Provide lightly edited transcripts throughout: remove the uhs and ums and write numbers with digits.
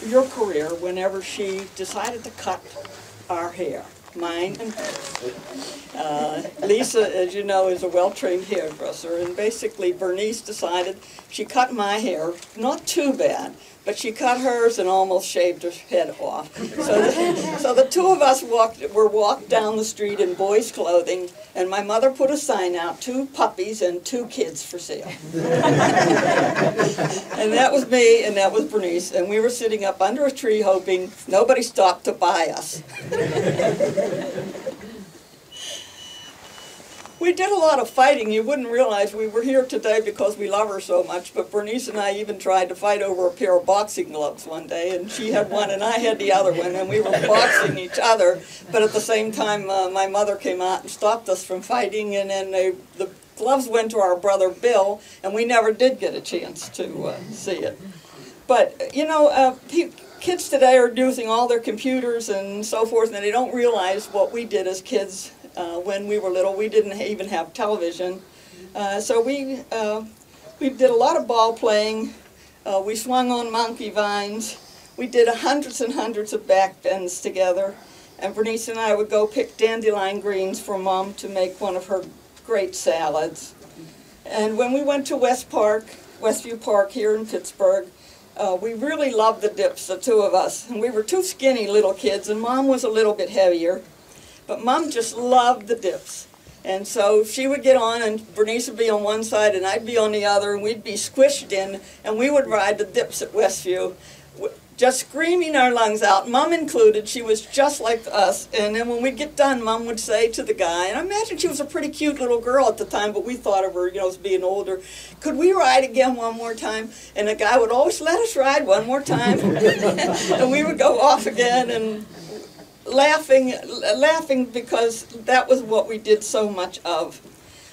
your career whenever she decided to cut our hair, mine and hers. Lisa, as you know, is a well-trained hairdresser, and basically Bernice decided she cut my hair, not too bad, but she cut hers and almost shaved her head off. So the two of us walked down the street in boys' clothing, and my mother put a sign out, 2 puppies and 2 kids for sale. And that was me, and that was Bernice, and we were sitting up under a tree hoping nobody stopped to buy us. We did a lot of fighting. You wouldn't realize we were here today because we love her so much, but Bernice and I even tried to fight over a pair of boxing gloves one day, and she had one and I had the other one, and we were boxing each other, but at the same time my mother came out and stopped us from fighting, and then the gloves went to our brother Bill, and we never did get a chance to see it. But, you know, kids today are using all their computers and so forth, and they don't realize what we did as kids. When we were little, we didn't even have television, so we did a lot of ball playing. We swung on monkey vines. We did hundreds and hundreds of back bends together, and Bernice and I would go pick dandelion greens for Mom to make one of her great salads. And when we went to Westview Park here in Pittsburgh, we really loved the dips, the two of us, and we were 2 skinny little kids, and Mom was a little bit heavier. But Mom just loved the dips. And so she would get on, and Bernice would be on one side, and I'd be on the other, and we'd be squished in, and we would ride the dips at Westview, just screaming our lungs out, Mom included. She was just like us. And then when we'd get done, Mom would say to the guy, and I imagine she was a pretty cute little girl at the time, but we thought of her, you know, as being older, could we ride again one more time? And the guy would always let us ride one more time. And we would go off again, and laughing because that was what we did so much of.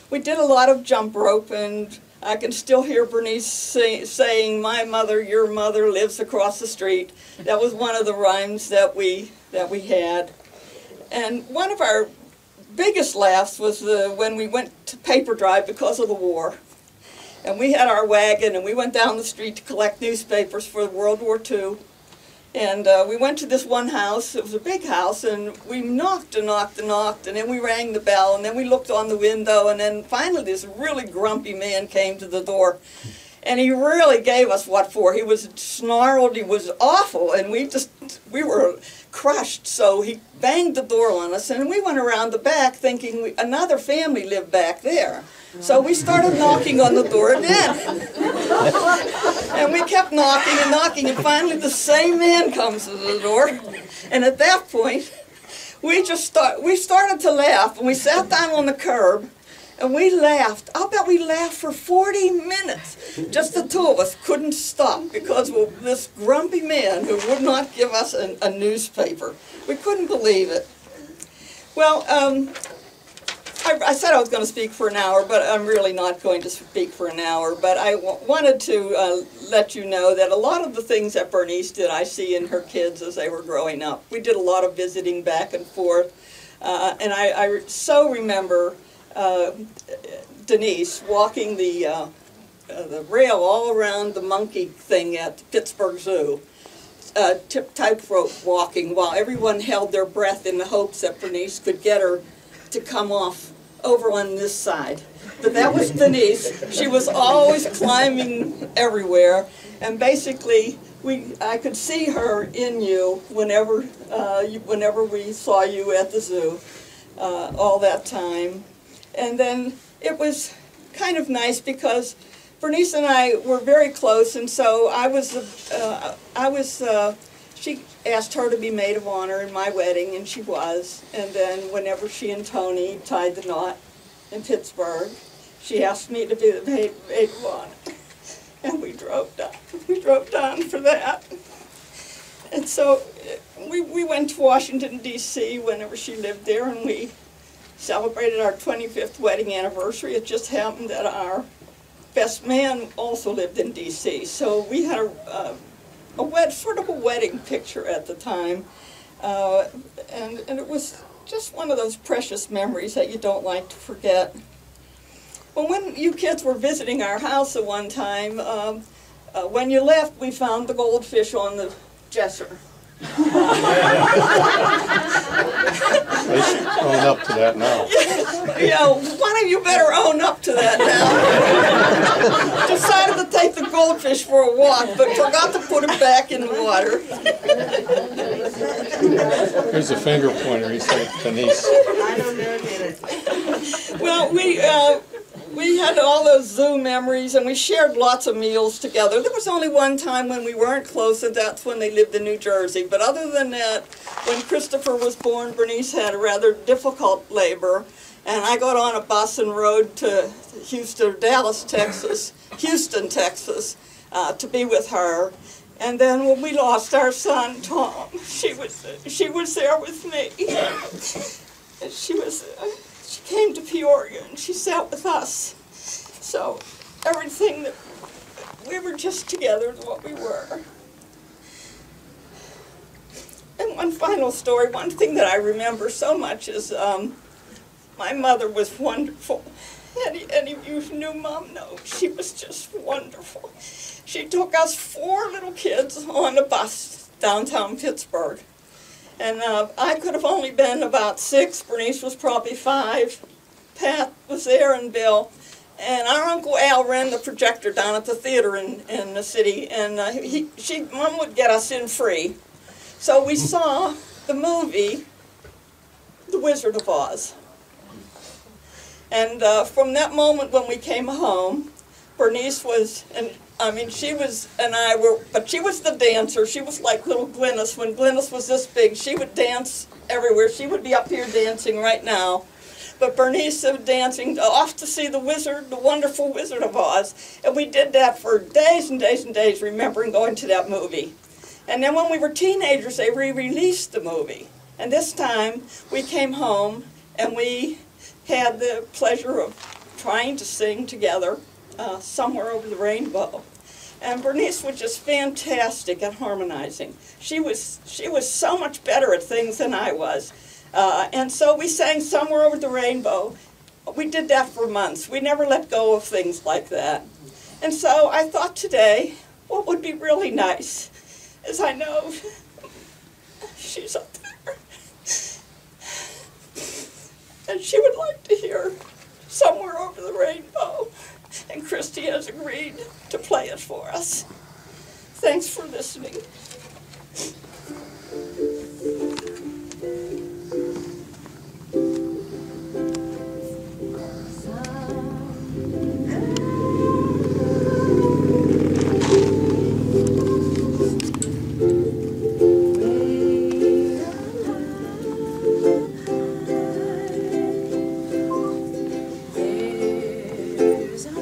We did a lot of jump rope, and I can still hear Bernice saying, "My mother, your mother lives across the street." That was one of the rhymes that we had. And one of our biggest laughs was when we went to paper drive because of the war. And we had our wagon, and we went down the street to collect newspapers for World War II. And we went to this one house. It was a big house, and we knocked and knocked and knocked, and then we rang the bell, and then we looked on the window, and then finally this really grumpy man came to the door, and he really gave us what for. He was snarled, he was awful, and we were crushed. So he banged the door on us, and we went around the back thinking another family lived back there. So we started knocking on the door again. And we kept knocking and knocking, and finally the same man comes to the door. And at that point, we started to laugh, and we sat down on the curb, and we laughed. I'll bet we laughed for 40 minutes. Just the two of us couldn't stop because of this grumpy man who would not give us a newspaper. We couldn't believe it. Well, I said I was going to speak for an hour, but I'm really not going to speak for an hour. But I wanted to let you know that a lot of the things that Bernice did, I see in her kids as they were growing up. We did a lot of visiting back and forth. And I so remember Denise walking the rail all around the monkey thing at Pittsburgh Zoo. Tightrope walking while everyone held their breath in the hopes that Bernice could get her to come off over on this side. But that was Denise. She was always climbing everywhere, and basically I could see her in you whenever we saw you at the zoo all that time. And then it was kind of nice because Bernice and I were very close, and so she asked her to be maid of honor in my wedding, and she was. And then whenever she and Tony tied the knot in Pittsburgh, she asked me to be the maid of honor. And we drove down. We drove down for that. And so we went to Washington, D.C. whenever she lived there, and we celebrated our 25th wedding anniversary. It just happened that our best man also lived in D.C. So we had sort of a wedding picture at the time, and it was just one of those precious memories that you don't like to forget. Well, when you kids were visiting our house at one time, when you left, we found the goldfish on the Jesser. They should own up to that now. Yeah, one of you better own up to that now. Decided to take the goldfish for a walk, but forgot to put it back in the water. Here's a finger pointer. He said, Denise. I don't know, did it? Well, we had all those zoo memories, and we shared lots of meals together. There was only one time when we weren't close, and that's when they lived in New Jersey. But other than that, when Christopher was born, Bernice had a rather difficult labor, and I got on a bus and rode to Houston, Texas, to be with her. And then when we lost our son, Tom, she was there with me. And she came to Peoria and she sat with us. So everything that we were just together is what we were. And one final story, one thing that I remember so much is my mother was wonderful. Any of you who knew Mom know she was just wonderful. She took us 4 little kids on a bus downtown Pittsburgh. And I could have only been about 6. Bernice was probably 5. Pat was there and Bill. And our Uncle Al ran the projector down at the theater in the city. And Mom would get us in free. So we saw the movie, The Wizard of Oz. And from that moment when we came home, Bernice was, she was the dancer. She was like little Glynis. When Glynis was this big, she would dance everywhere. She would be up here dancing right now. But Bernice was dancing off to see the wonderful Wizard of Oz. And we did that for days and days and days, remembering going to that movie. And then when we were teenagers, they re-released the movie. And this time, we came home and we had the pleasure of trying to sing together Somewhere Over the Rainbow. And Bernice was just fantastic at harmonizing. She was so much better at things than I was. And so we sang Somewhere Over the Rainbow. We did that for months. We never let go of things like that. And so I thought today, what would be really nice is I know she's up there. And she would like to hear Somewhere Over the Rainbow. And Christy has agreed to play it for us. Thanks for listening. There's a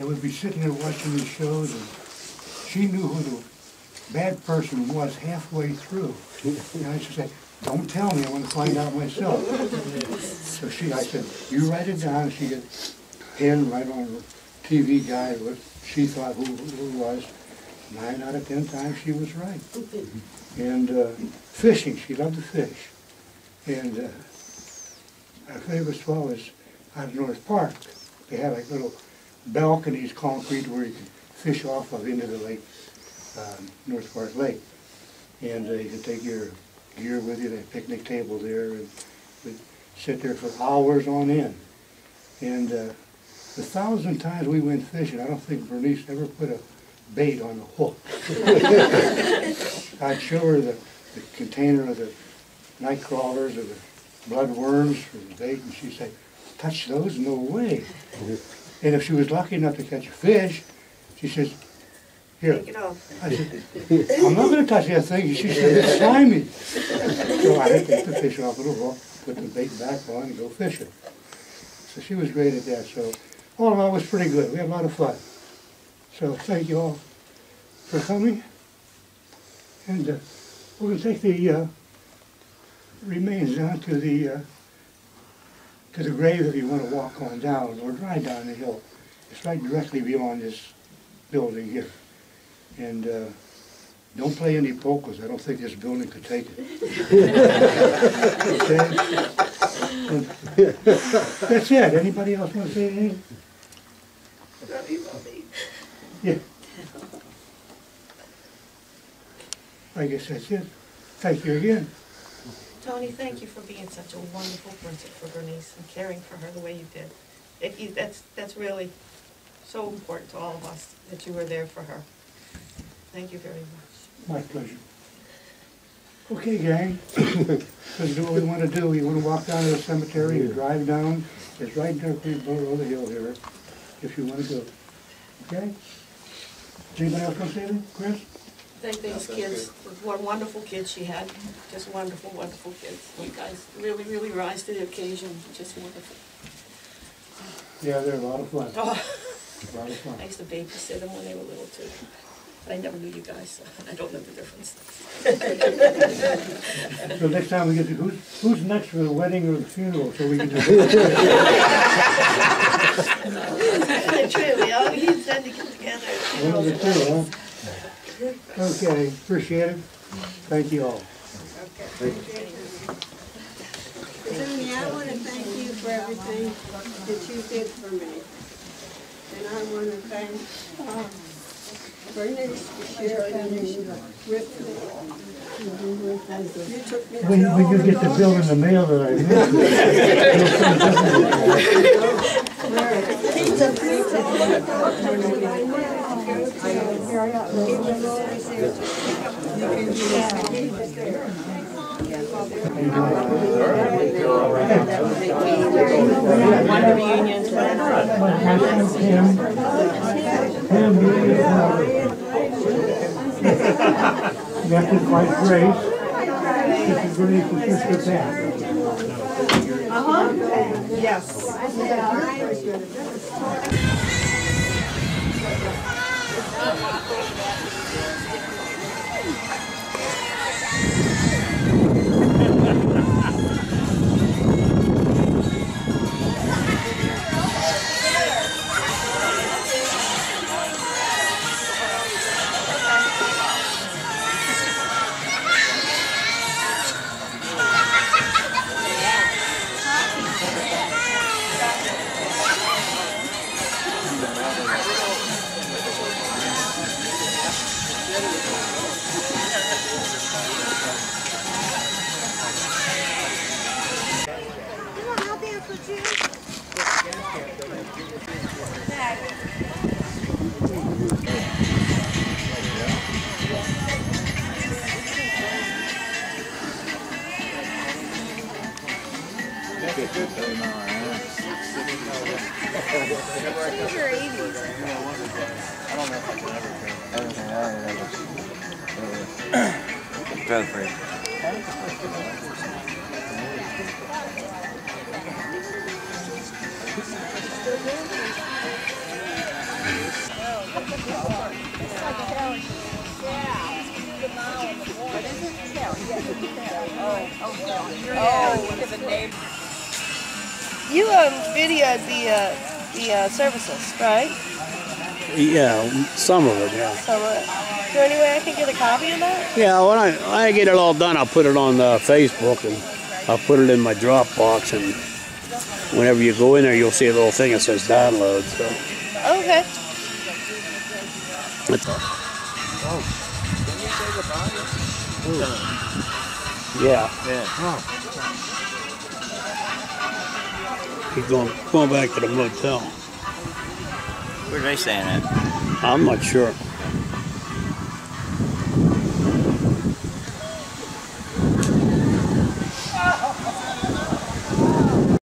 I would be sitting there watching these shows, and she knew who the bad person was halfway through. And I should say, don't tell me, I want to find out myself. So I said, you write it down. She had a pen right on the TV guide, what she thought who it was. 9 out of 10 times she was right. And fishing, she loved to fish. And our favorite spot was out of North Park. They had like little balconies, concrete, where you could fish off of into the lake, North Park Lake. And you could take your gear with you, they had a picnic table there, and we'd sit there for hours on end. And the 1,000 times we went fishing, I don't think Bernice ever put a bait on the hook. I'd show her the container of the night crawlers or the bloodworms for the bait, and she'd say, touch those? No way. And if she was lucky enough to catch a fish, she says, here. Take it off. I said, I'm not going to touch that thing. She said, it's slimy. So I had to take the fish off the hook, put the bait back on, and go fishing. So she was great at that. So all in all, it was pretty good. We had a lot of fun. So thank you all for coming. And we're going to take the remains down to the grave if you want to walk on down or drive down the hill. It's right directly beyond this building here. And don't play any polkas. I don't think this building could take it. Okay? That's it. Anybody else want to say anything? Yeah. I guess that's it. Thank you again. Tony, thank you for being such a wonderful person for Bernice and caring for her the way you did. That's really so important to all of us that you were there for her. Thank you very much. My pleasure. Okay, gang. Let's do what we want to do. You want to walk down to the cemetery, you drive down. It's right directly below the hill here, if you want to do it. Okay? Anybody else want to say anything? Chris? Thank these kids, what wonderful kids she had. Just wonderful, wonderful kids. You guys really, really rise to the occasion. Just wonderful. Yeah, they're a lot of fun. Oh. A lot of fun. I used to babysit them when they were little too. I never knew you guys, so I don't know the difference. So next time we get to, who's next for the wedding or the funeral, so we can just... Truly, all we need then to get together. One of the two, huh? Okay, appreciate it. Thank you all. Tony, I want to thank you for everything that you did for me. And I want to thank Bernice for sharing with me. You took me to When you get the bill in the mail that I missed, Wonder reunion. That's his wife Grace. This is Bernice's sister Pat. Yes. You videoed the services, right? Yeah, some of it, yeah. So, is there any way I can get a copy of that? Yeah, when I get it all done, I'll put it on Facebook, and I'll put it in my Dropbox, and whenever you go in there, you'll see a little thing that says download. So. Okay. Yeah. He's going back to the motel. Where are they staying at? I'm not sure.